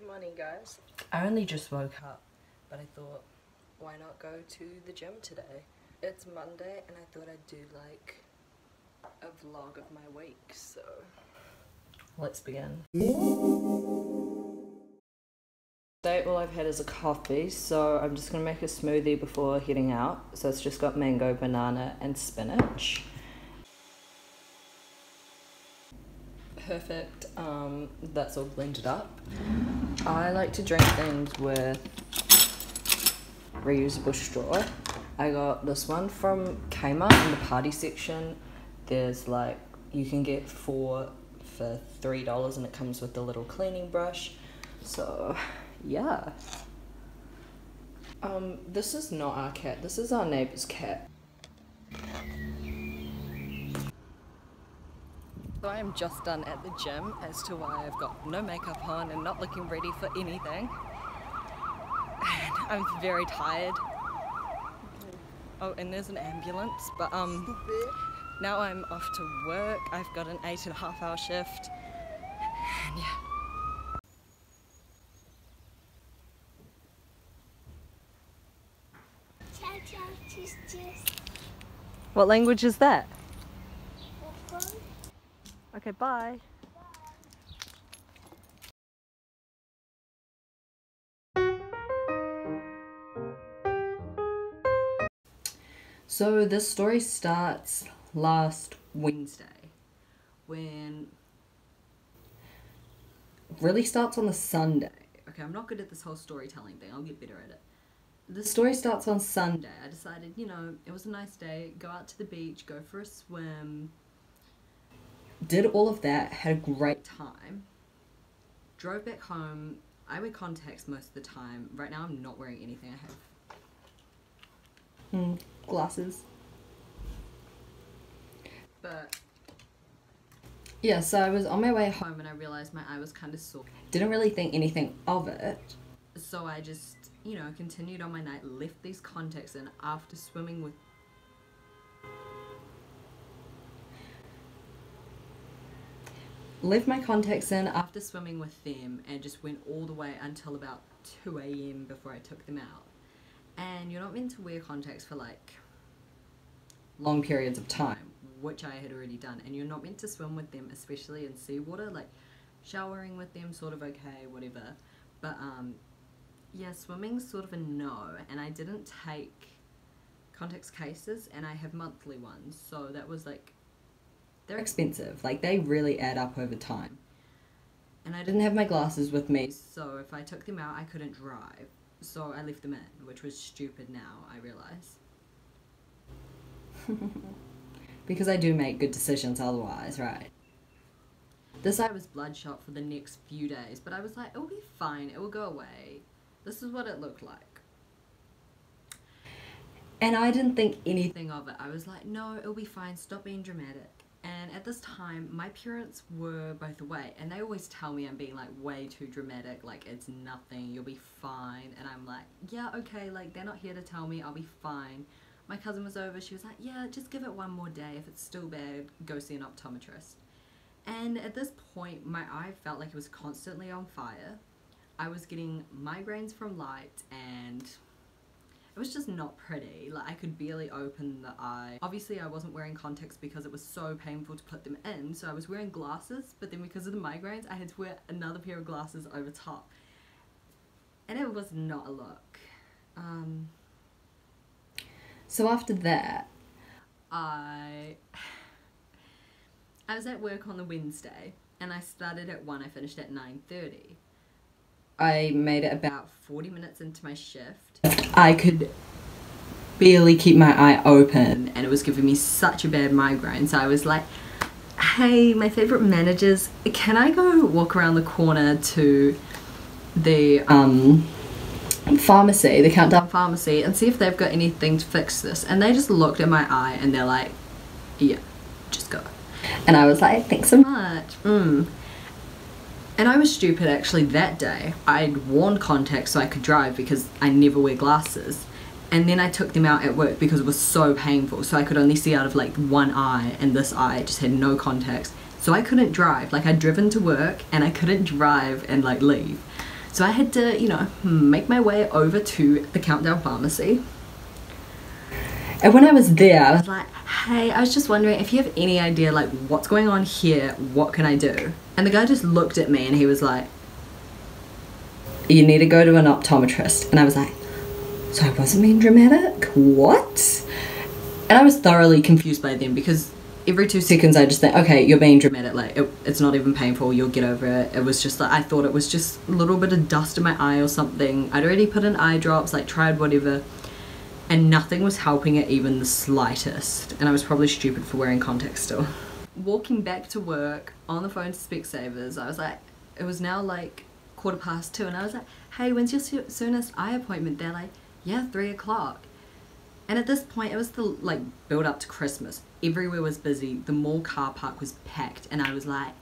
morning, guys. I only just woke up, but I thought, why not go to the gym today? It's Monday and I thought I'd do like a vlog of my week, so let's begin. Today all I've had is a coffee, so I'm just gonna make a smoothie before heading out. So it's just got mango, banana and spinach. Perfect. That's all blended up. I like to drink things with reusable straw. I got this one from Kmart in the party section. There's like, you can get 4 for $3 and it comes with a little cleaning brush. So yeah. This is not our cat, this is our neighbor's cat. So I am just done at the gym as to why I've got no makeup on and not looking ready for anything. And I'm very tired. Oh, and there's an ambulance, but now I'm off to work. I've got an 8.5-hour shift. And yeah. What language is that? Okay, bye. So this story starts last Wednesday, when really starts on the Sunday. Okay, I'm not good at this whole storytelling thing, I'll get better at it. The story starts on Sunday. I decided, you know, it was a nice day, go out to the beach, go for a swim. Did all of that, had a great time. Drove back home. I wear contacts most of the time. Right now I'm not wearing anything. I have glasses. But yeah, so I was on my way home and I realized my eye was kind of sore. Didn't really think anything of it. So I just, you know, continued on my night, left these contacts in after swimming with left my contacts in after swimming with them and just went all the way until about 2 AM before I took them out. And you're not meant to wear contacts for like long periods of time, which I had already done, and you're not meant to swim with them, especially in seawater. Like showering with them, sort of okay, whatever, but yeah, swimming's sort of a no. And I didn't take contacts cases, and I have monthly ones, so that was like, they're expensive, like they really add up over time. And I didn't have my glasses with me, so if I took them out I couldn't drive. So I left them in, which was stupid now, I realise. Because I do make good decisions otherwise, right? This eye was bloodshot for the next few days, but I was like, it'll be fine, it will go away. This is what it looked like. And I didn't think anything of it. I was like, no, it'll be fine, stop being dramatic. And at this time, my parents were both away, and they always tell me I'm being like way too dramatic, like it's nothing, you'll be fine. And I'm like, yeah, okay, like they're not here to tell me, I'll be fine. My cousin was over, she was like, yeah, just give it one more day, if it's still bad, go see an optometrist. And at this point, my eye felt like it was constantly on fire. I was getting migraines from light, and it was just not pretty. Like I could barely open the eye. Obviously I wasn't wearing contacts because it was so painful to put them in, so I was wearing glasses, but then because of the migraines I had to wear another pair of glasses over top. And it was not a look. So after that, I was at work on the Wednesday, and I started at 1, I finished at 9:30. I made it about 40 minutes into my shift. I could barely keep my eye open, and it was giving me such a bad migraine, so I was like, hey, my favourite managers, can I go walk around the corner to the pharmacy, the Countdown Pharmacy, and see if they've got anything to fix this? And they just looked at my eye and they're like, yeah, just go. And I was like, thanks so much. And I was stupid actually that day. I'd worn contacts so I could drive because I never wear glasses. And then I took them out at work because it was so painful, so I could only see out of like one eye, and this eye just had no contacts. So I couldn't drive. Like I'd driven to work and I couldn't drive and like leave. So I had to, you know, make my way over to the Countdown Pharmacy. And when I was there, I was like, hey, I was just wondering if you have any idea like what's going on here, what can I do? And the guy just looked at me and he was like, you need to go to an optometrist. And I was like, so I wasn't being dramatic? What? And I was thoroughly confused by them because every 2 seconds I just think, okay, you're being dramatic, like it's not even painful, you'll get over it. It was just like, I thought it was just a little bit of dust in my eye or something. I'd already put in eye drops, like tried whatever, and nothing was helping it even the slightest. And I was probably stupid for wearing contacts still. Walking back to work on the phone to Specsavers, I was like, it was now like 2:15 and I was like, hey, when's your soonest eye appointment? They're like, yeah, 3 o'clock. And at this point, it was the like build up to Christmas. Everywhere was busy. The mall car park was packed, and I was like,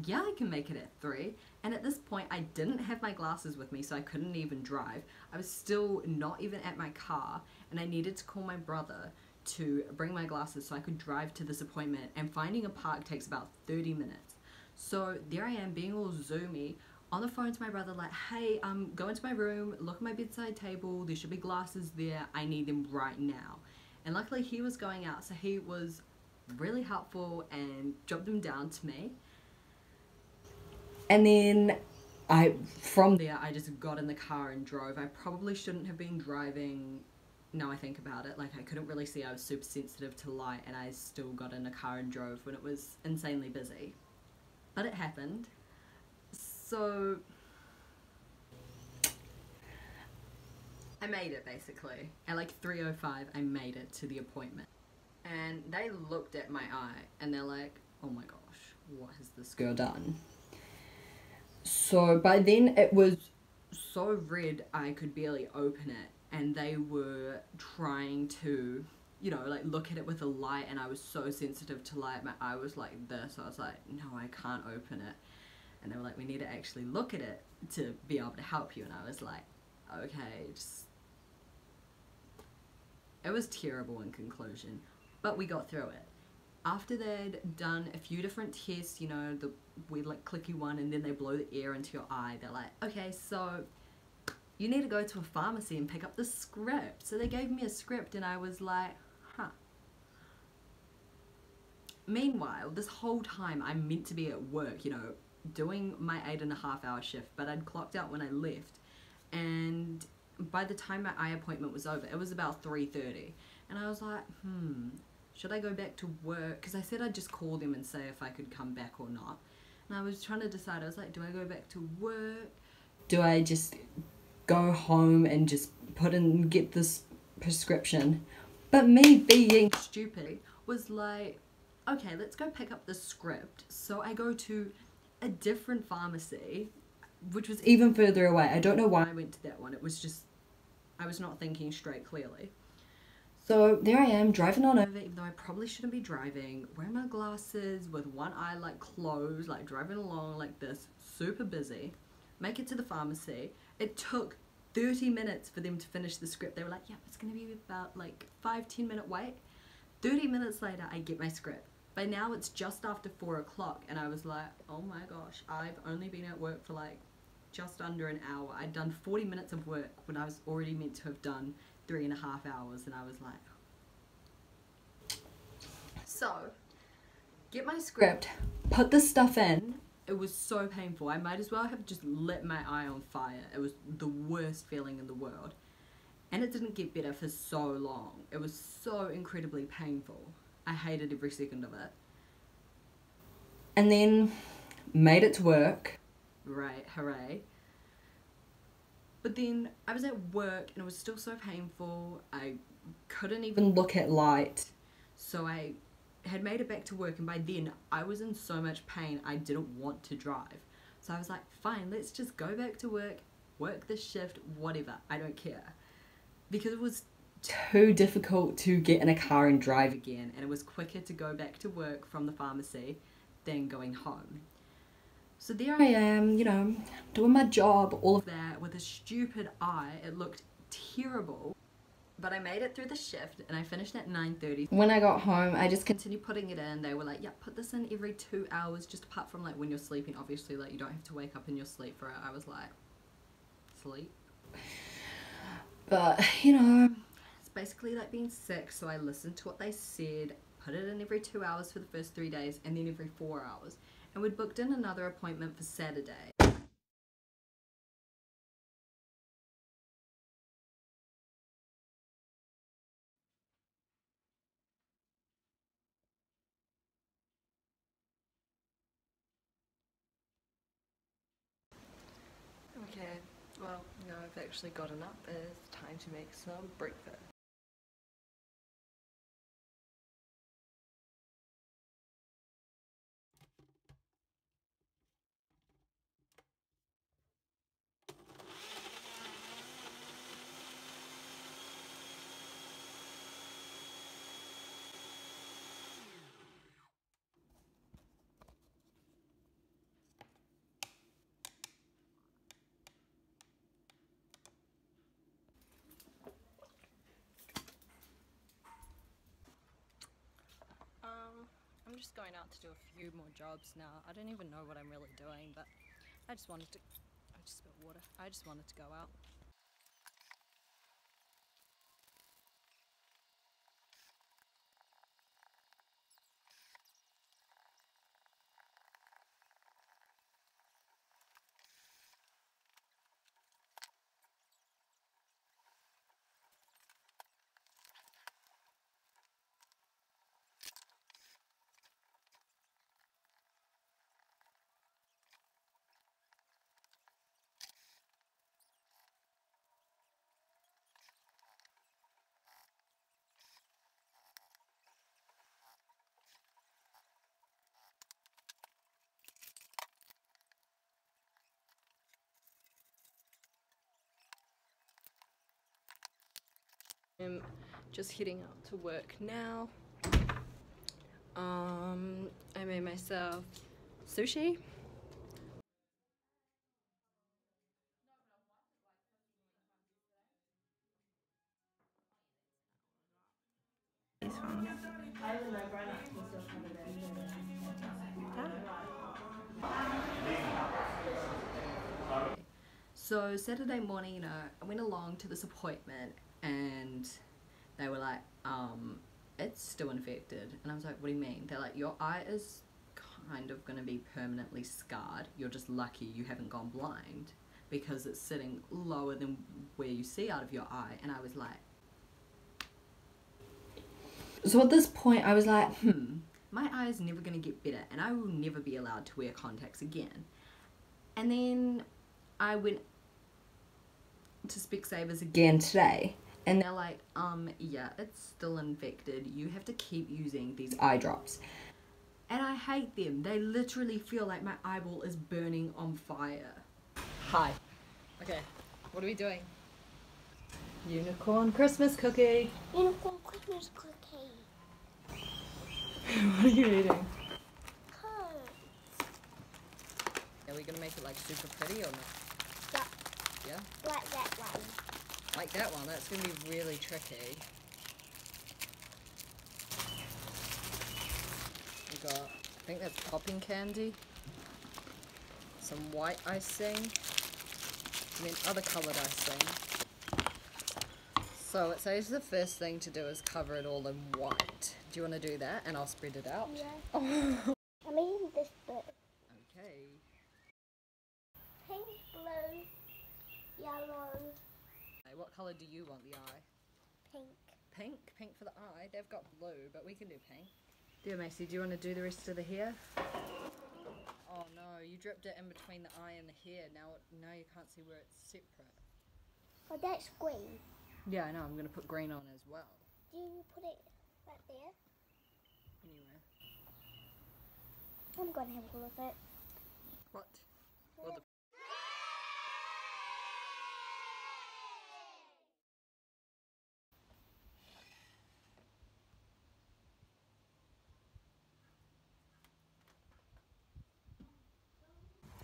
yeah, I can make it at 3. And at this point, I didn't have my glasses with me, so I couldn't even drive. I was still not even at my car, and I needed to call my brother to bring my glasses so I could drive to this appointment. And finding a park takes about 30 minutes. So there I am, being all zoomy, on the phone to my brother like, hey, go into my room, look at my bedside table, there should be glasses there, I need them right now. And luckily he was going out, so he was really helpful and dropped them down to me. And then from there I just got in the car and drove. I probably shouldn't have been driving, now I think about it. Like I couldn't really see, I was super sensitive to light, and I still got in a car and drove when it was insanely busy. But it happened. So I made it basically. At like 3:05 I made it to the appointment. And they looked at my eye and they're like, oh my gosh, what has this girl done? So by then it was so red I could barely open it, and they were trying to, you know, like look at it with a light, and I was so sensitive to light, my eye was like this. So I was like, no, I can't open it. And they were like, we need to actually look at it to be able to help you. And I was like, okay, just... It was terrible in conclusion, but we got through it. After they'd done a few different tests, you know, the weird like clicky one, and then they blow the air into your eye, they're like, okay, so you need to go to a pharmacy and pick up the script. So they gave me a script and I was like, huh. Meanwhile, this whole time I'm meant to be at work, you know, doing my 8.5-hour shift, but I'd clocked out when I left, and by the time my eye appointment was over, it was about 3:30, and I was like, should I go back to work? Because I said I'd just call them and say if I could come back or not, and I was trying to decide. I was like, do I go back to work? Do I just go home and just get this prescription? But me being stupid was like, okay, let's go pick up the script. So I go to a different pharmacy, which was even further away. I don't know why I went to that one. It was just, I was not thinking straight clearly. So there I am, driving on over, even though I probably shouldn't be driving, wearing my glasses with one eye like closed, like driving along like this, super busy. Make it to the pharmacy. It took 30 minutes for them to finish the script. They were like, yeah, it's gonna be about like 5-10 minute wait. 30 minutes later, I get my script. By now it's just after 4 o'clock, and I was like, oh my gosh, I've only been at work for like just under an hour. I'd done 40 minutes of work when I was already meant to have done 3.5 hours, and I was like, so get my script, put the stuff in. It was so painful. I might as well have just lit my eye on fire. It was the worst feeling in the world, and it didn't get better for so long. It was so incredibly painful. I hated every second of it. And then made it to work. Right, hooray. But then I was at work and it was still so painful. I couldn't even look at light. So I had made it back to work, and by then I was in so much pain I didn't want to drive. So I was like, fine, let's just go back to work this shift, whatever, I don't care. Because it was too difficult to get in a car and drive again, and it was quicker to go back to work from the pharmacy than going home. So there I am, you know, doing my job, all of that, with a stupid eye. It looked terrible, but I made it through the shift and I finished at 9:30. When I got home, I just continued putting it in. They were like, yeah, put this in every 2 hours, just apart from like when you're sleeping, obviously, like you don't have to wake up in your sleep for it. I was like, sleep. But, you know, it's basically like being sick, so I listened to what they said, put it in every 2 hours for the first 3 days, and then every 4 hours. And we'd booked in another appointment for Saturday. Okay, well, now I've actually gotten up, it's time to make some breakfast. I'm just going out to do a few more jobs now. I don't even know what I'm really doing, but I just wanted to... I just spilled water. I just wanted to go out. I'm just heading out to work now. I made myself sushi. So Saturday morning, you know, I went along to this appointment and they were like, it's still infected. And I was like, what do you mean? They're like, your eye is kind of gonna be permanently scarred. You're just lucky you haven't gone blind because it's sitting lower than where you see out of your eye. And I was like, so at this point I was like, my eye is never gonna get better and I will never be allowed to wear contacts again. And then I went to Specsavers again today and they're like, yeah, it's still infected. You have to keep using these eye drops. And I hate them. They literally feel like my eyeball is burning on fire. Hi. Okay, what are we doing? Unicorn Christmas cookie. Unicorn Christmas cookie. What are you eating? Cards. Are we gonna make it like super pretty or not? Yeah. Yeah? Like that one. Like that one? That's gonna be really tricky. We got, I think that's popping candy. Some white icing. I mean other coloured icing. So it says the first thing to do is cover it all in white. Do you want to do that? And I'll spread it out. Yeah. Oh. I'm eating this bit. Okay. Pink, blue, yellow, Hey, what colour do you want the eye? pink. Pink? Pink for the eye? They've got blue, but we can do pink. Dear Macy, do you want to do the rest of the hair? Oh no, you dripped it in between the eye and the hair. Now you can't see where it's separate. Oh, that's green. Yeah, I know. I'm going to put green on as well. Do you put it right there? Anyway. I'm going to have a look at it. What? Well, the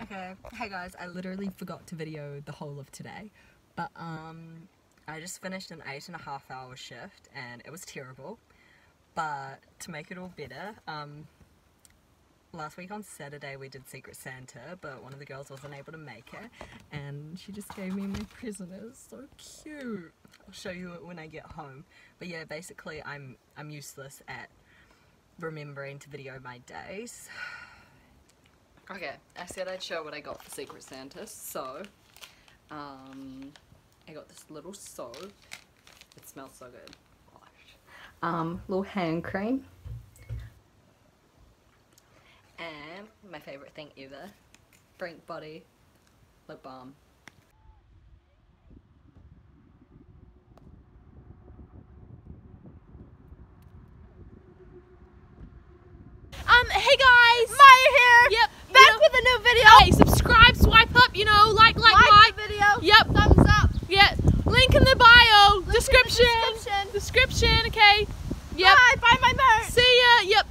Okay, hey guys, I literally forgot to video the whole of today, but I just finished an 8.5-hour shift and it was terrible, but to make it all better, last week on Saturday we did Secret Santa, but one of the girls wasn't able to make it, and she just gave me my present. It was so cute. I'll show you it when I get home. But yeah, basically I'm useless at remembering to video my days. Okay, I said I'd show what I got for Secret Santa, so I got this little soap. It smells so good. Little hand cream. And my favourite thing ever, Frank Body lip balm. Hey guys! Maya here! Yep. Back with a new video! Hey, subscribe, swipe up, you know, like the video. Yep. Thumbs up. Yeah. Link in the bio. Description. Description, okay. Yep. Bye, buy my merch. See ya. Yep.